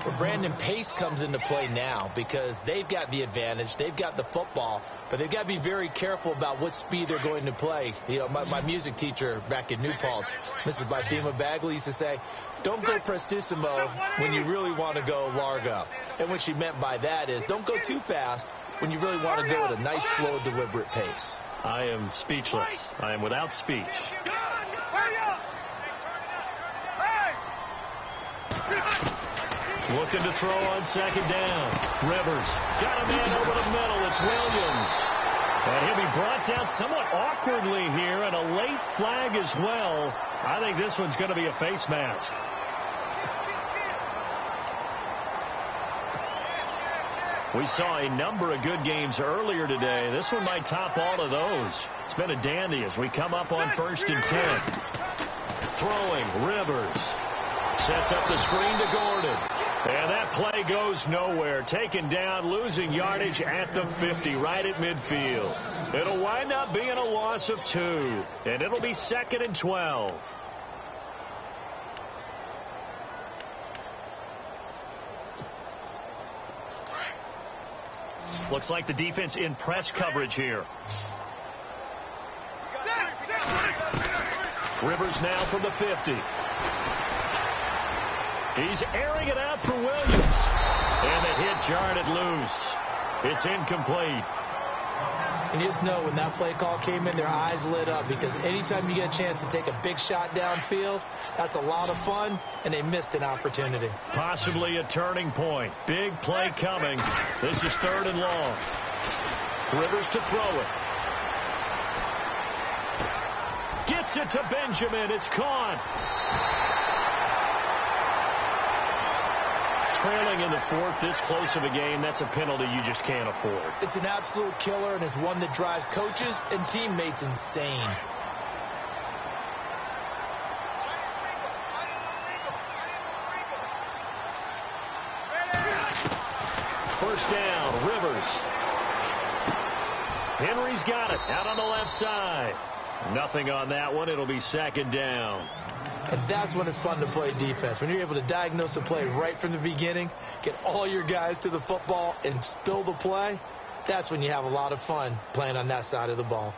Well, Brandon, pace comes into play now because they've got the advantage. They've got the football, but they've got to be very careful about what speed they're going to play. You know, my music teacher back in New Paltz, Mrs. Bifema Bagley, used to say, don't go prestissimo when you really want to go largo. And what she meant by that is don't go too fast when you really want to go at a nice, slow, deliberate pace. I am speechless. I am without speech. Looking to throw on 2nd down. Rivers got a man over the middle. It's Williams. And he'll be brought down somewhat awkwardly here, and a late flag as well. I think this one's going to be a face mask. We saw a number of good games earlier today. This one might top all of those. It's been a dandy as we come up on 1st and 10. Throwing, Rivers. Sets up the screen to Gordon. And that play goes nowhere. Taken down, losing yardage at the 50, right at midfield. It'll wind up being a loss of 2. And it'll be 2nd and 12. Looks like the defense in press coverage here. Rivers now from the 50. He's airing it out for Williams. And the hit jarred it loose. It's incomplete. And you just know when that play call came in, their eyes lit up because anytime you get a chance to take a big shot downfield, that's a lot of fun, and they missed an opportunity. Possibly a turning point. Big play coming. This is 3rd and long. Rivers to throw it. Gets it to Benjamin. It's caught. Trailing in the 4th, this close of a game, that's a penalty you just can't afford. It's an absolute killer, and it's one that drives coaches and teammates insane. First down, Rivers. Henry's got it out on the left side. Nothing on that one. It'll be 2nd down. And that's when it's fun to play defense. When you're able to diagnose a play right from the beginning, get all your guys to the football and spill the play, that's when you have a lot of fun playing on that side of the ball.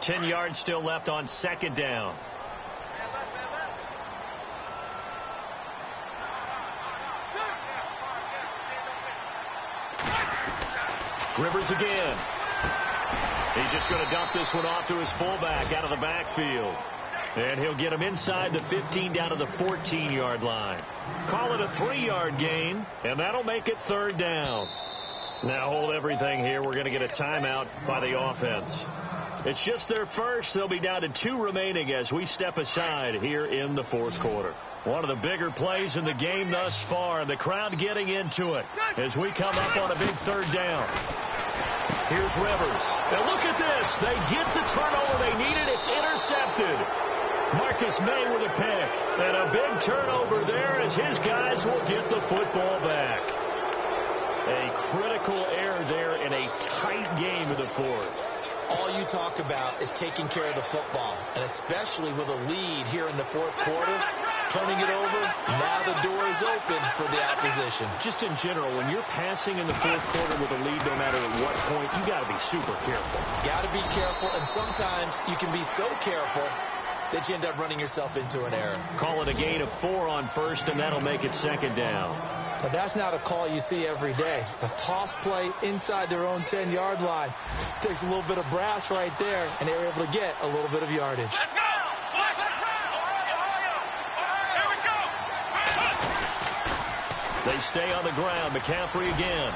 10 yards still left on 2nd down. Rivers again. He's just going to dump this one off to his fullback out of the backfield. And he'll get him inside the 15 down to the 14-yard line. Call it a 3-yard gain, and that'll make it 3rd down. Now hold everything here. We're going to get a timeout by the offense. It's just their first. They'll be down to 2 remaining as we step aside here in the 4th quarter. One of the bigger plays in the game thus far, and the crowd getting into it as we come up on a big 3rd down. Here's Rivers. Now look at this. They get the turnover they needed. It's intercepted. Marcus May with a pick. And a big turnover there as his guys will get the football back. A critical error there in a tight game in the 4th. All you talk about is taking care of the football, and especially with a lead here in the 4th quarter, turning it over, now the door is open for the opposition. Just in general, when you're passing in the 4th quarter with a lead, no matter at what point, you got to be super careful. Got to be careful, and sometimes you can be so careful that you end up running yourself into an error. Call it a gain of 4 on first, and that'll make it second down. But that's not a call you see every day. A toss play inside their own 10-yard line. Takes a little bit of brass right there, and they were able to get a little bit of yardage. Let's go! They stay on the ground. McCaffrey again.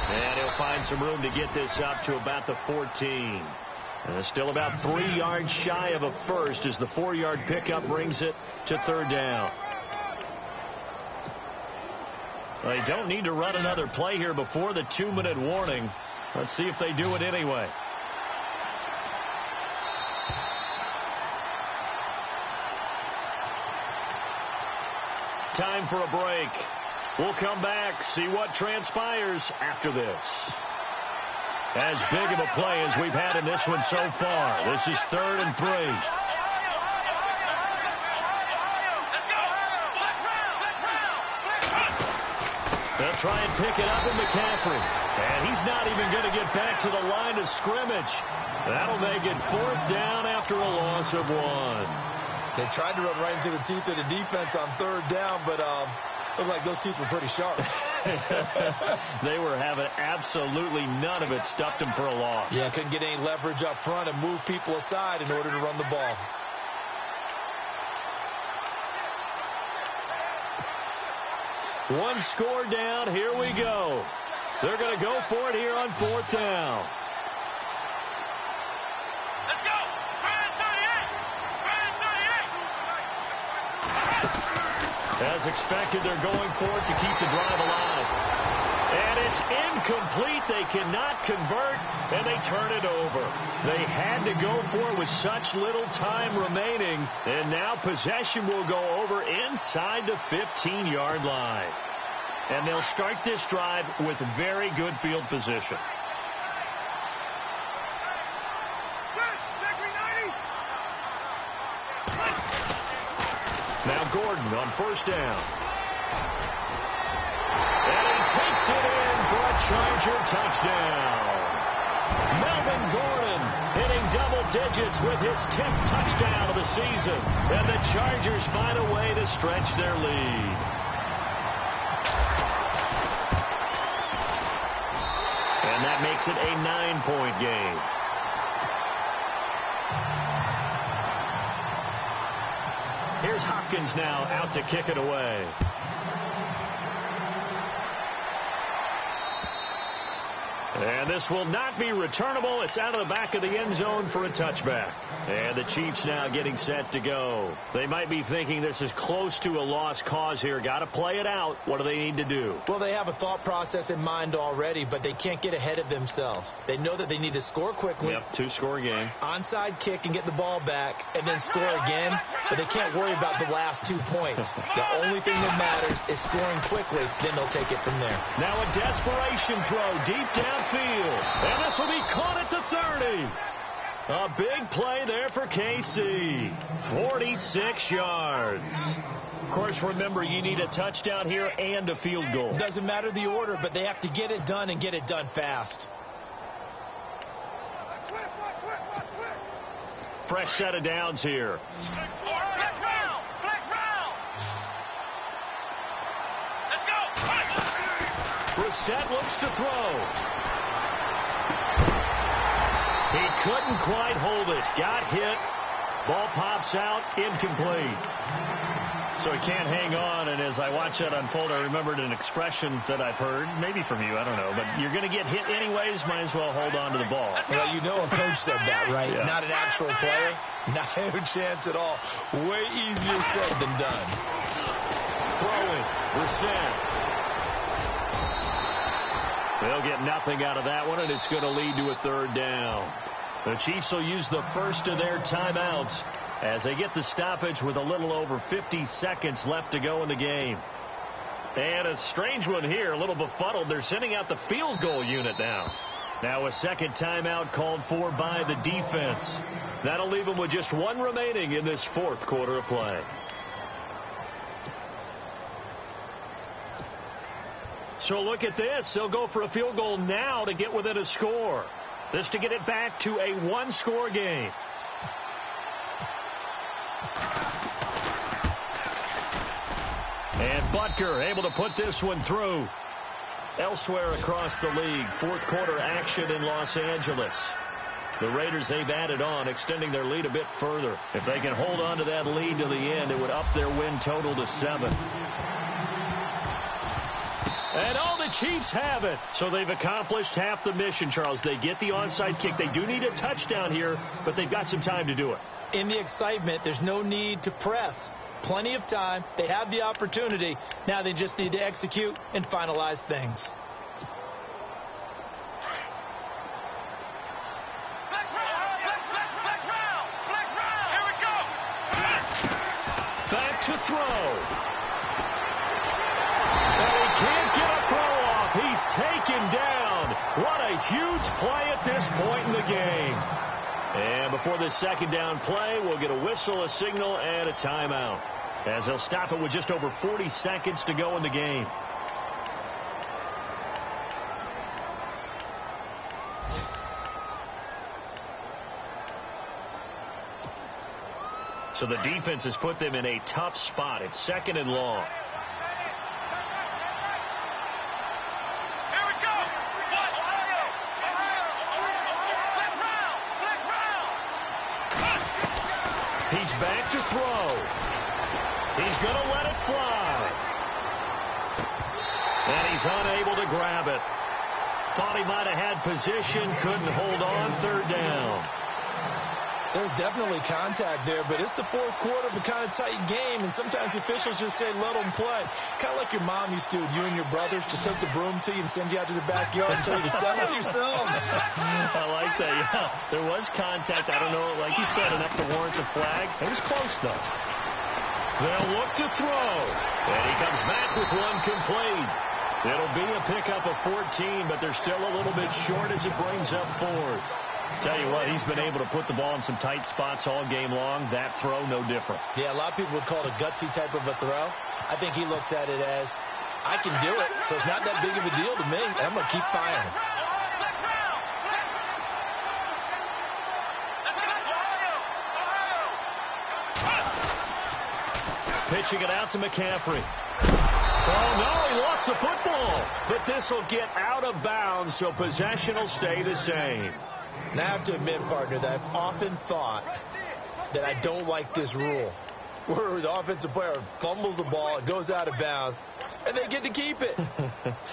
And he'll find some room to get this up to about the 14. And still about 3 yards shy of a first as the 4-yard pickup brings it to third down. They don't need to run another play here before the 2-minute warning. Let's see if they do it anyway. Time for a break. We'll come back, see what transpires after this. As big of a play as we've had in this one so far. This is 3rd and 3. They'll try and pick it up with McCaffrey. And he's not even going to get back to the line of scrimmage. That'll make it 4th down after a loss of 1. They tried to run right into the teeth of the defense on 3rd down, but looked like those teeth were pretty sharp. They were having absolutely none of it. Stuffed them for a loss. Yeah, couldn't get any leverage up front and move people aside in order to run the ball. One score down. Here we go. They're going to go for it here on 4th down. Let's go! 38! As expected, they're going for it to keep the drive alive. And it's incomplete. They cannot convert, and they turn it over. They had to go for it with such little time remaining, and now possession will go over inside the 15-yard line. And they'll start this drive with very good field position. Now Gordon on 1st down. And he takes it in for a Charger touchdown. Melvin Gordon hitting double digits with his 10th touchdown of the season. And the Chargers find a way to stretch their lead. And that makes it a 9-point game. Here's Hopkins now out to kick it away. And this will not be returnable. It's out of the back of the end zone for a touchback. And the Chiefs now getting set to go. They might be thinking this is close to a lost cause here. Got to play it out. What do they need to do? Well, they have a thought process in mind already, but they can't get ahead of themselves. They know that they need to score quickly. Yep, 2-score game. Onside kick and get the ball back and then score again, but they can't worry about the last 2 points. The only thing that matters is scoring quickly, then they'll take it from there. Now a desperation throw deep downfield, and this will be caught at the 30. A big play there for KC. 46 yards. Of course, remember, you need a touchdown here and a field goal. Doesn't matter the order, but they have to get it done and get it done fast. Fresh set of downs here. Brissett looks to throw. He couldn't quite hold it. Got hit. Ball pops out. Incomplete. So he can't hang on, and as I watch that unfold, I remembered an expression that I've heard, maybe from you, I don't know, but you're going to get hit anyways, might as well hold on to the ball. Well, you know a coach said that, right? Yeah. Not an actual player. Not a chance at all. Way easier said than done. Throwing. Brissett. They'll get nothing out of that one, and it's going to lead to a 3rd down. The Chiefs will use the first of their timeouts as they get the stoppage with a little over 50 seconds left to go in the game. And a strange one here, a little befuddled. They're sending out the field goal unit now. Now a second timeout called for by the defense. That'll leave them with just 1 remaining in this 4th quarter of play. So look at this. They'll go for a field goal now to get within a score. This to get it back to a 1-score game. And Butker able to put this one through. Elsewhere across the league, fourth quarter action in Los Angeles. The Raiders, they've added on, extending their lead a bit further. If they can hold on to that lead to the end, it would up their win total to 7. And all the Chiefs have it. So they've accomplished half the mission, Charles. They get the onside kick. They do need a touchdown here, but they've got some time to do it. In the excitement, there's no need to press. Plenty of time. They have the opportunity. Now they just need to execute and finalize things. Back to throw. And he can't get a throw off. He's taken down. What a huge play at this point in the game. And before this second down play, we'll get a whistle, a signal, and a timeout, as they'll stop it with just over 40 seconds to go in the game. So the defense has put them in a tough spot. It's second and long. He's back to throw. He's going to let it fly. And he's unable to grab it. Thought he might have had position, couldn't hold on, third down. There's definitely contact there, but it's the fourth quarter of a kind of tight game, and sometimes officials just say, let them play. Kind of like your mom used to, you and your brothers just take the broom to you and send you out to the backyard and tell you to settle yourselves. I like that, yeah. There was contact. I don't know, like you said, enough to warrant the flag. It was close, though. They'll look to throw, and he comes back with one complete. It'll be a pickup of 14, but they're still a little bit short as it brings up fourth. Tell you what, he's been able to put the ball in some tight spots all game long. That throw, no different. Yeah, a lot of people would call it a gutsy type of a throw. I think he looks at it as, I can do it, so it's not that big of a deal to me. I'm going to keep firing. Pitching it out to McCaffrey. Oh, no, he lost the football. But this will get out of bounds, so possession will stay the same. Now, I have to admit, partner, that I've often thought that I don't like this rule, where the offensive player fumbles the ball, it goes out of bounds, and they get to keep it.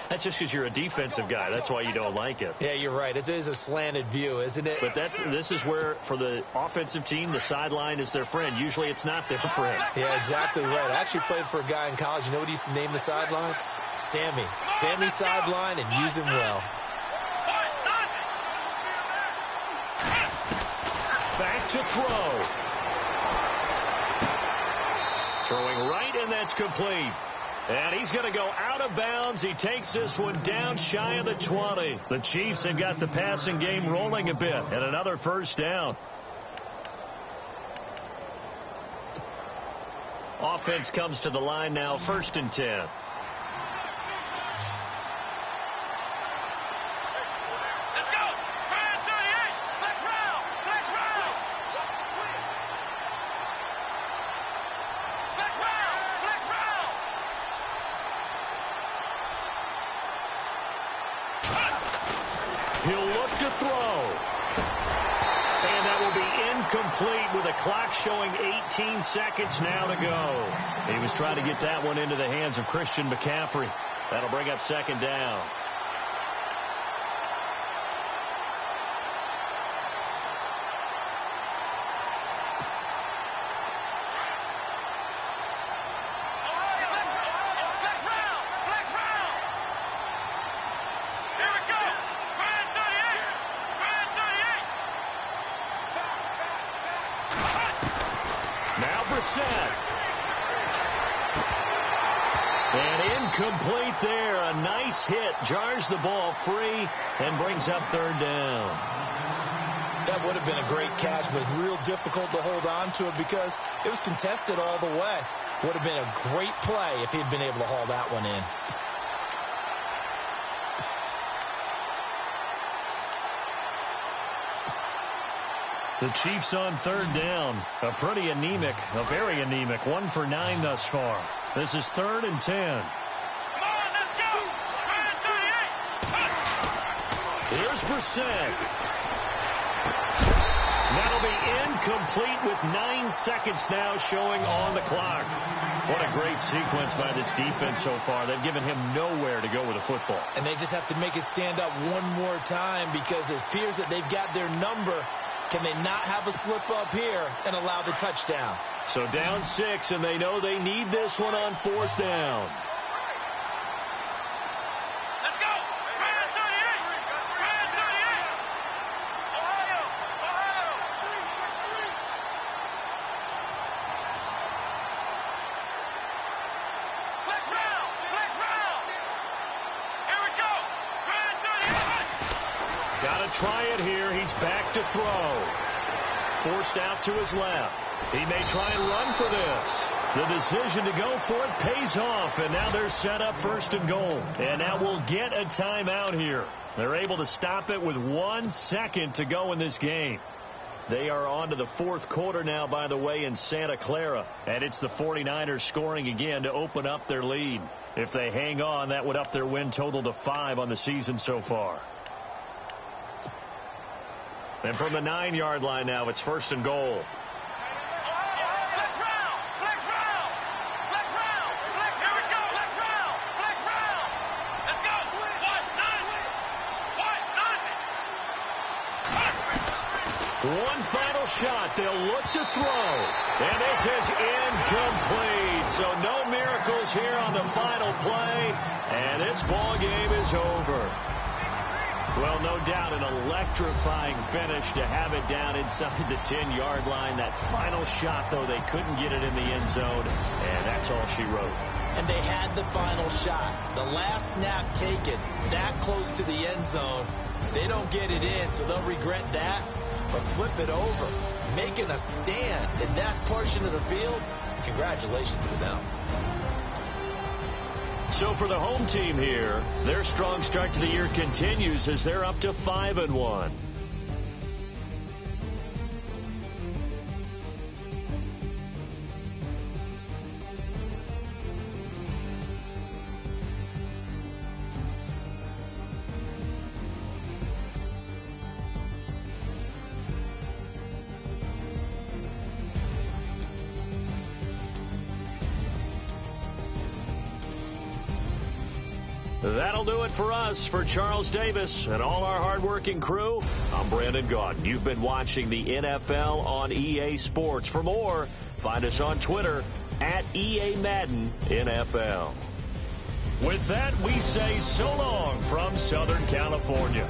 That's just because you're a defensive guy. That's why you don't like it. Yeah, you're right. It is a slanted view, isn't it? But this is where, for the offensive team, the sideline is their friend. Usually it's not their friend. Yeah, exactly right. I actually played for a guy in college. You know what he used to name the sideline? Sammy. Sammy sideline, and use him well. Back to throw. Throwing right, and that's complete. And he's going to go out of bounds. He takes this one down shy of the 20. The Chiefs have got the passing game rolling a bit, and another first down. Offense comes to the line now, 1st and 10. He'll look to throw. And that will be incomplete with a clock showing 18 seconds now to go. He was trying to get that one into the hands of Christian McCaffrey. That'll bring up second down. And incomplete there. A nice hit. Jars the ball free and brings up third down. That would have been a great catch, but it's real difficult to hold on to it because it was contested all the way. Would have been a great play if he'd been able to haul that one in. The Chiefs on third down. A very anemic. 1 for 9 thus far. This is 3rd and 10. Come on, let's go. Here's Brissett. That'll be incomplete with 9 seconds now showing on the clock. What a great sequence by this defense so far. They've given him nowhere to go with the football. And they just have to make it stand up one more time because it appears that they've got their number. Can they not have a slip up here and allow the touchdown? So down 6, and they know they need this one on 4th down. Let's go. 38. Ohio. Flex round. Here we go. 38. Got to try it here. He's back to throw. Forced out to his left. He may try and run for this. The decision to go for it pays off, and now they're set up 1st and goal. And now we'll get a timeout here. They're able to stop it with 1 second to go in this game. They are on to the 4th quarter now, by the way, in Santa Clara. And it's the 49ers scoring again to open up their lead. If they hang on, that would up their win total to 5 on the season so far. And from the 9-yard line now, it's 1st and goal. One final shot. They'll look to throw. And this is incomplete. So no miracles here on the final play. And this ball game is over. Well, no doubt an electrifying finish to have it down inside the 10-yard line. That final shot, though, they couldn't get it in the end zone. And that's all she wrote. And they had the final shot. The last snap taken that close to the end zone. They don't get it in, so they'll regret that. But flip it over, making a stand in that portion of the field, congratulations to them. So for the home team here, their strong start to the year continues as they're up to 5-1. That'll do it for us. For Charles Davis and all our hardworking crew, I'm Brandon Gaudin. You've been watching the NFL on EA Sports. For more, find us on Twitter at EA Madden NFL. With that, we say so long from Southern California.